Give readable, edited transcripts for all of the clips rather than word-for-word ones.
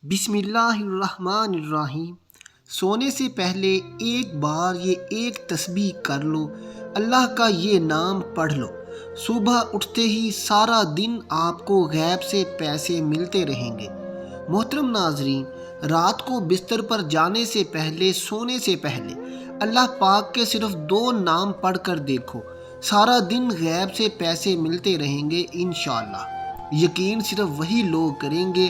بسم اللہ الرحمن الرحیم۔ سونے سے پہلے ایک بار یہ ایک تسبیح کر لو، اللہ کا یہ نام پڑھ لو، صبح اٹھتے ہی سارا دن آپ کو غیب سے پیسے ملتے رہیں گے۔ محترم ناظرین، رات کو بستر پر جانے سے پہلے، سونے سے پہلے اللہ پاک کے صرف 2 نام پڑھ کر دیکھو، سارا دن غیب سے پیسے ملتے رہیں گے انشاءاللہ۔ یقین صرف وہی لوگ کریں گے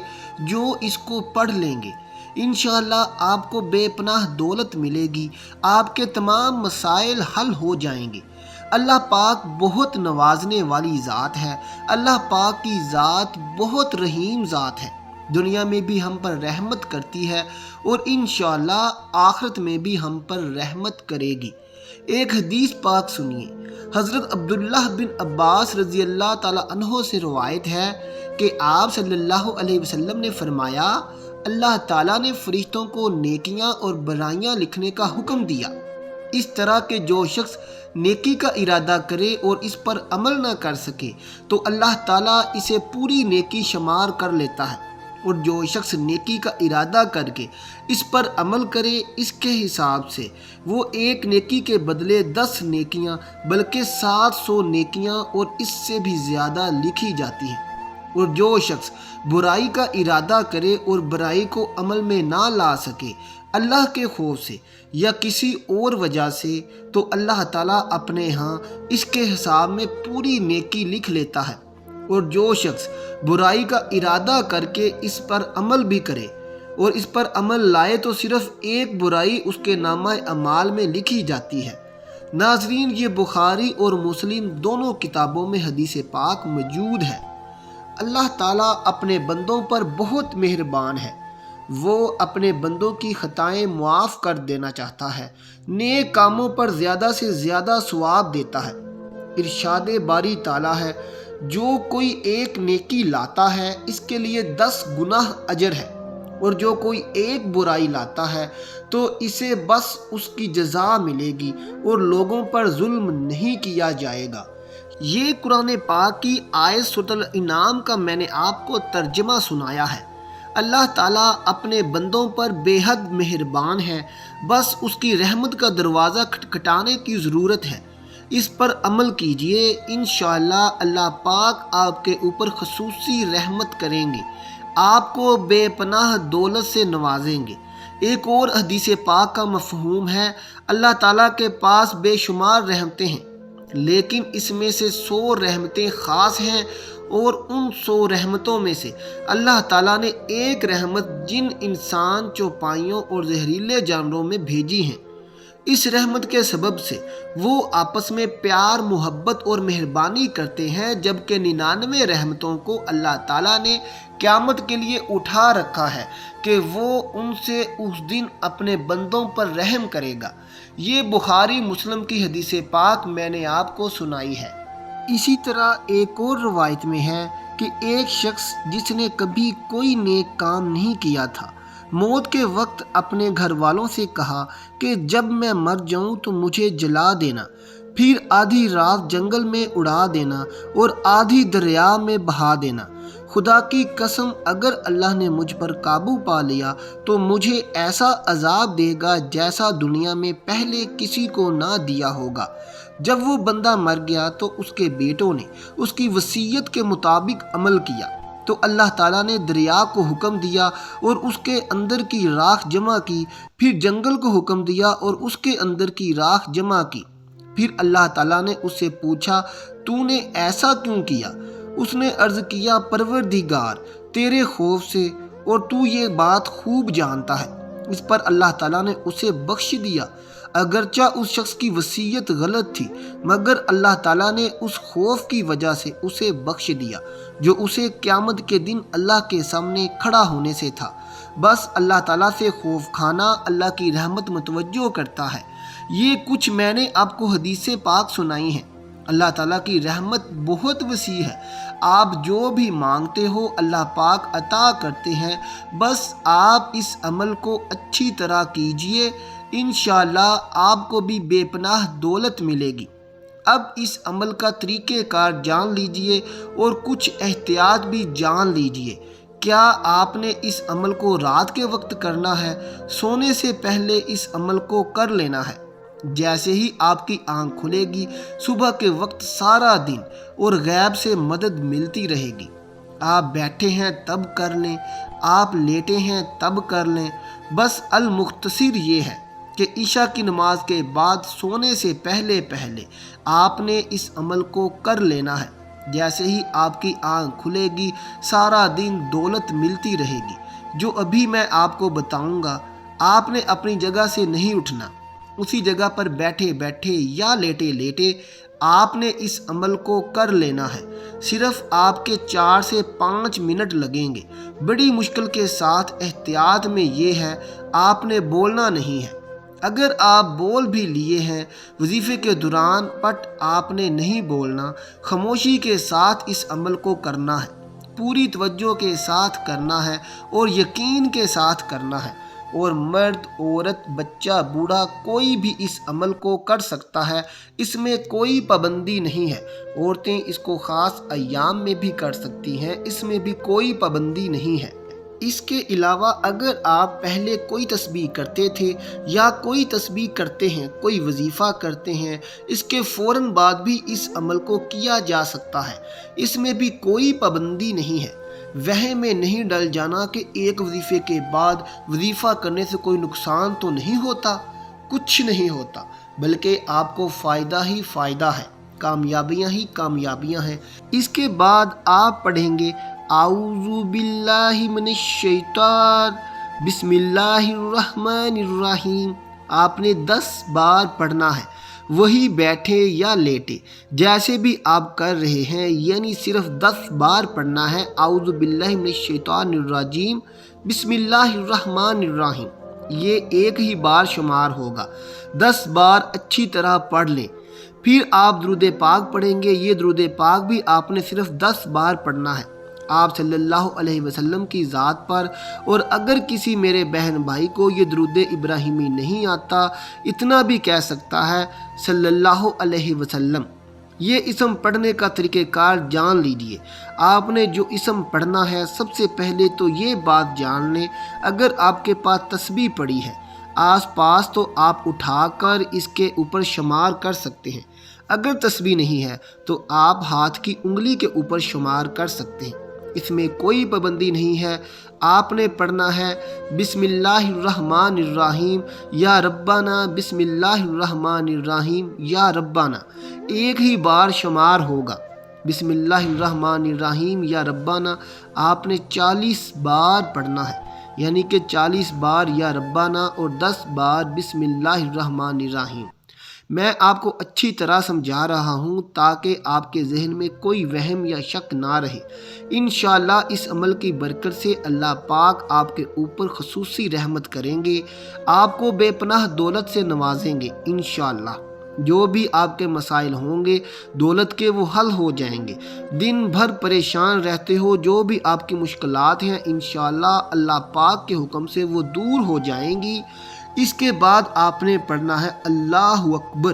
جو اس کو پڑھ لیں گے۔ انشاءاللہ آپ کو بے پناہ دولت ملے گی، آپ کے تمام مسائل حل ہو جائیں گے۔ اللہ پاک بہت نوازنے والی ذات ہے، اللہ پاک کی ذات بہت رحیم ذات ہے، دنیا میں بھی ہم پر رحمت کرتی ہے اور انشاءاللہ آخرت میں بھی ہم پر رحمت کرے گی۔ ایک حدیث پاک سنیے۔ حضرت عبداللہ بن عباس رضی اللہ تعالیٰ عنہ سے روایت ہے کہ آپ صلی اللہ علیہ وسلم نے فرمایا، اللہ تعالیٰ نے فرشتوں کو نیکیاں اور برائیاں لکھنے کا حکم دیا، اس طرح کہ جو شخص نیکی کا ارادہ کرے اور اس پر عمل نہ کر سکے تو اللہ تعالیٰ اسے پوری نیکی شمار کر لیتا ہے، اور جو شخص نیکی کا ارادہ کر کے اس پر عمل کرے اس کے حساب سے وہ ایک نیکی کے بدلے 10 نیکیاں بلکہ 700 نیکیاں اور اس سے بھی زیادہ لکھی جاتی ہیں۔ اور جو شخص برائی کا ارادہ کرے اور برائی کو عمل میں نہ لا سکے اللہ کے خوف سے یا کسی اور وجہ سے، تو اللہ تعالیٰ اپنے ہاں اس کے حساب میں پوری نیکی لکھ لیتا ہے۔ اور جو شخص برائی کا ارادہ کر کے اس پر عمل بھی کرے اور اس پر عمل لائے تو صرف ایک برائی اس کے نامہ اعمال میں لکھی جاتی ہے۔ ناظرین، یہ بخاری اور مسلم دونوں کتابوں میں حدیث پاک موجود ہے۔ اللہ تعالیٰ اپنے بندوں پر بہت مہربان ہے، وہ اپنے بندوں کی خطائیں معاف کر دینا چاہتا ہے، نیک کاموں پر زیادہ سے زیادہ ثواب دیتا ہے۔ ارشاد باری تعالیٰ ہے، جو کوئی ایک نیکی لاتا ہے اس کے لیے 10 گناہ اجر ہے، اور جو کوئی ایک برائی لاتا ہے تو اسے بس اس کی جزا ملے گی اور لوگوں پر ظلم نہیں کیا جائے گا۔ یہ قرآن پاک کی آیت سورۃ الانعام کا میں نے آپ کو ترجمہ سنایا ہے۔ اللہ تعالیٰ اپنے بندوں پر بے حد مہربان ہے، بس اس کی رحمت کا دروازہ کھٹکھٹانے کی ضرورت ہے۔ اس پر عمل کیجئے، انشاءاللہ اللہ پاک آپ کے اوپر خصوصی رحمت کریں گے، آپ کو بے پناہ دولت سے نوازیں گے۔ ایک اور حدیث پاک کا مفہوم ہے، اللہ تعالیٰ کے پاس بے شمار رحمتیں ہیں، لیکن اس میں سے 100 رحمتیں خاص ہیں، اور ان 100 رحمتوں میں سے اللہ تعالیٰ نے ایک رحمت جن انسان، چوپائیوں اور زہریلے جانوروں میں بھیجی ہیں۔ اس رحمت کے سبب سے وہ آپس میں پیار، محبت اور مہربانی کرتے ہیں، جبکہ 99 رحمتوں کو اللہ تعالیٰ نے قیامت کے لیے اٹھا رکھا ہے کہ وہ ان سے اس دن اپنے بندوں پر رحم کرے گا۔ یہ بخاری مسلم کی حدیث پاک میں نے آپ کو سنائی ہے۔ اسی طرح ایک اور روایت میں ہے کہ ایک شخص جس نے کبھی کوئی نیک کام نہیں کیا تھا، موت کے وقت اپنے گھر والوں سے کہا کہ جب میں مر جاؤں تو مجھے جلا دینا، پھر آدھی رات جنگل میں اڑا دینا اور آدھی دریا میں بہا دینا۔ خدا کی قسم، اگر اللہ نے مجھ پر قابو پا لیا تو مجھے ایسا عذاب دے گا جیسا دنیا میں پہلے کسی کو نہ دیا ہوگا۔ جب وہ بندہ مر گیا تو اس کے بیٹوں نے اس کی وصیت کے مطابق عمل کیا، تو اللہ تعالیٰ نے دریا کو حکم دیا اور اس کے اندر کی راکھ جمع کی، پھر جنگل کو حکم دیا اور اس کے اندر کی راکھ جمع کی۔ پھر اللہ تعالیٰ نے اس سے پوچھا، تو نے ایسا کیوں کیا؟ اس نے عرض کیا، پروردگار، تیرے خوف سے، اور تو یہ بات خوب جانتا ہے۔ اس پر اللہ تعالیٰ نے اسے بخش دیا، اگرچہ اس شخص کی وصیت غلط تھی، مگر اللہ تعالیٰ نے اس خوف کی وجہ سے اسے بخش دیا جو اسے قیامت کے دن اللہ کے سامنے کھڑا ہونے سے تھا۔ بس اللہ تعالیٰ سے خوف کھانا اللہ کی رحمت متوجہ کرتا ہے۔ یہ کچھ میں نے آپ کو حدیث پاک سنائی ہیں۔ اللہ تعالیٰ کی رحمت بہت وسیع ہے، آپ جو بھی مانگتے ہو اللہ پاک عطا کرتے ہیں، بس آپ اس عمل کو اچھی طرح کیجئے، انشاءاللہ آپ کو بھی بے پناہ دولت ملے گی۔ اب اس عمل کا طریقہ کار جان لیجئے اور کچھ احتیاط بھی جان لیجئے۔ کیا آپ نے اس عمل کو رات کے وقت کرنا ہے؟ سونے سے پہلے اس عمل کو کر لینا ہے۔ جیسے ہی آپ کی آنکھ کھلے گی، صبح کے وقت سارا دن اور غیب سے مدد ملتی رہے گی۔ آپ بیٹھے ہیں تب کر لیں، آپ لیٹے ہیں تب کر لیں۔ بس المختصر یہ ہے کہ عشاء کی نماز کے بعد سونے سے پہلے آپ نے اس عمل کو کر لینا ہے۔ جیسے ہی آپ کی آنکھ کھلے گی، سارا دن دولت ملتی رہے گی۔ جو ابھی میں آپ کو بتاؤں گا، آپ نے اپنی جگہ سے نہیں اٹھنا۔ اسی جگہ پر بیٹھے بیٹھے یا لیٹے لیٹے آپ نے اس عمل کو کر لینا ہے۔ صرف آپ کے 4 سے 5 منٹ لگیں گے۔ بڑی مشکل کے ساتھ احتیاط میں یہ ہے، آپ نے بولنا نہیں ہے۔ اگر آپ بول بھی لیے ہیں وظیفے کے دوران، بٹ آپ نے نہیں بولنا۔ خاموشی کے ساتھ اس عمل کو کرنا ہے، پوری توجہ کے ساتھ کرنا ہے اور یقین کے ساتھ کرنا ہے۔ اور مرد، عورت، بچہ، بوڑھا، کوئی بھی اس عمل کو کر سکتا ہے۔ اس میں کوئی پابندی نہیں ہے۔ عورتیں اس کو خاص ایام میں بھی کر سکتی ہیں، اس میں بھی کوئی پابندی نہیں ہے۔ اس کے علاوہ اگر آپ پہلے کوئی تسبیح کرتے تھے یا کوئی تسبیح کرتے ہیں، کوئی وظیفہ کرتے ہیں، اس کے فوراً بعد بھی اس عمل کو کیا جا سکتا ہے۔ اس میں بھی کوئی پابندی نہیں ہے۔ وہم میں نہیں ڈل جانا کہ ایک وظیفے کے بعد وظیفہ کرنے سے کوئی نقصان تو نہیں ہوتا۔ کچھ نہیں ہوتا، بلکہ آپ کو فائدہ ہی فائدہ ہے، کامیابیاں ہی کامیابیاں ہیں۔ اس کے بعد آپ پڑھیں گے اعوذ باللہ من الشیطان بسم اللہ الرحمن الرحیم۔ آپ نے 10 بار پڑھنا ہے، وہی بیٹھے یا لیٹے، جیسے بھی آپ کر رہے ہیں، یعنی صرف 10 بار پڑھنا ہے۔ اعوذ باللہ من الشیطان الرجیم بسم اللہ الرحمن الرحیم، یہ ایک ہی بار شمار ہوگا۔ 10 بار اچھی طرح پڑھ لیں۔ پھر آپ درود پاک پڑھیں گے۔ یہ درود پاک بھی آپ نے صرف 10 بار پڑھنا ہے آپ صلی اللہ علیہ وسلم کی ذات پر۔ اور اگر کسی میرے بہن بھائی کو یہ درود ابراہیمی نہیں آتا، اتنا بھی کہہ سکتا ہے صلی اللہ علیہ وسلم۔ یہ اسم پڑھنے کا طریقہ کار جان لیجئے۔ آپ نے جو اسم پڑھنا ہے، سب سے پہلے تو یہ بات جان لیں، اگر آپ کے پاس تسبیح پڑی ہے آس پاس تو آپ اٹھا کر اس کے اوپر شمار کر سکتے ہیں۔ اگر تسبیح نہیں ہے تو آپ ہاتھ کی انگلی کے اوپر شمار کر سکتے ہیں۔ اس میں کوئی پابندی نہیں ہے۔ آپ نے پڑھنا ہے بسم اللہ الرحمن الرحیم یا ربنا، بسم اللہ الرحمن الرحیم یا ربنا، ایک ہی بار شمار ہوگا۔ بسم اللہ الرحمن الرحیم یا ربنا آپ نے 40 بار پڑھنا ہے، یعنی کہ 40 بار یا ربنا اور 10 بار بسم اللہ الرحمن الرحیم۔ میں آپ کو اچھی طرح سمجھا رہا ہوں تاکہ آپ کے ذہن میں کوئی وہم یا شک نہ رہے۔ انشاءاللہ اس عمل کی برکت سے اللہ پاک آپ کے اوپر خصوصی رحمت کریں گے، آپ کو بے پناہ دولت سے نوازیں گے انشاءاللہ۔ جو بھی آپ کے مسائل ہوں گے دولت کے، وہ حل ہو جائیں گے۔ دن بھر پریشان رہتے ہو، جو بھی آپ کی مشکلات ہیں انشاءاللہ اللہ پاک کے حکم سے وہ دور ہو جائیں گی۔ اس کے بعد آپ نے پڑھنا ہے اللہ اکبر،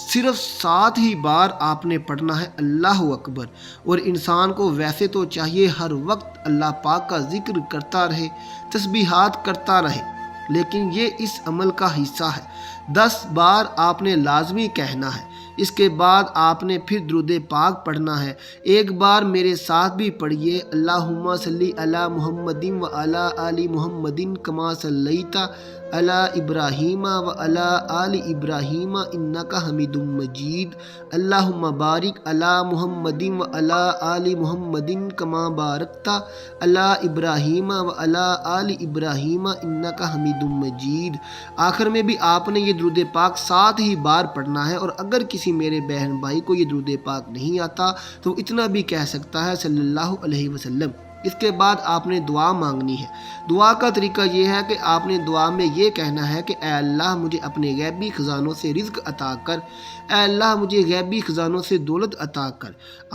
صرف 7 ہی بار آپ نے پڑھنا ہے اللہ اکبر۔ اور انسان کو ویسے تو چاہیے ہر وقت اللہ پاک کا ذکر کرتا رہے، تسبیحات کرتا رہے، لیکن یہ اس عمل کا حصہ ہے۔ 10 بار آپ نے لازمی کہنا ہے۔ اس کے بعد آپ نے پھر درود پاک پڑھنا ہے۔ ایک بار میرے ساتھ بھی پڑھیے، اللہم صلی علی محمد و علی آل محمد کما صلیت علی ابراہیم و علی آل ابراہیم انک حمید مجید، اللہم بارک علی محمد و علی آل محمد کما بارکت علی ابراہیم و علی آل ابراہیم انک حمید مجید۔ آخر میں بھی آپ نے یہ درود پاک 7 ہی بار پڑھنا ہے۔ اور اگر کسی میرے بہن بھائی کو یہ درود پاک نہیں آتا تو اتنا بھی کہہ سکتا ہے صلی اللہ علیہ وسلم۔ اس کے بعد آپ نے دعا مانگنی ہے۔ دعا کا طریقہ یہ ہے کہ آپ نے دعا میں یہ کہنا ہے کہ اے اللہ مجھے اپنے غیبی خزانوں سے رزق عطا کر، اے اللہ مجھے غیبی خزانوں سے دولت عطا کر۔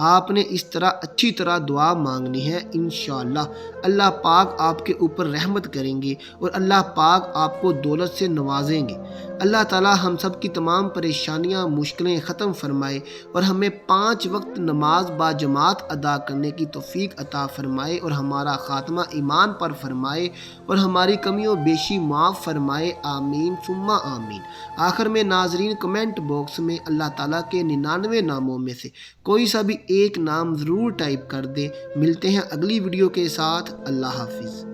آپ نے اس طرح اچھی طرح دعا مانگنی ہے انشاءاللہ۔ اللہ پاک آپ کے اوپر رحمت کریں گے اور اللہ پاک آپ کو دولت سے نوازیں گے۔ اللہ تعالی ہم سب کی تمام پریشانیاں، مشکلیں ختم فرمائے اور ہمیں 5 وقت نماز با جماعت ادا کرنے کی توفیق عطا فرمائے۔ فرمائے اور ہمارا خاتمہ ایمان پر فرمائے اور ہماری کمی و بیشی معاف فرمائے، آمین ثم آمین۔ آخر میں ناظرین کمنٹ باکس میں اللہ تعالیٰ کے 99 ناموں میں سے کوئی سا بھی ایک نام ضرور ٹائپ کر دیں۔ ملتے ہیں اگلی ویڈیو کے ساتھ، اللہ حافظ۔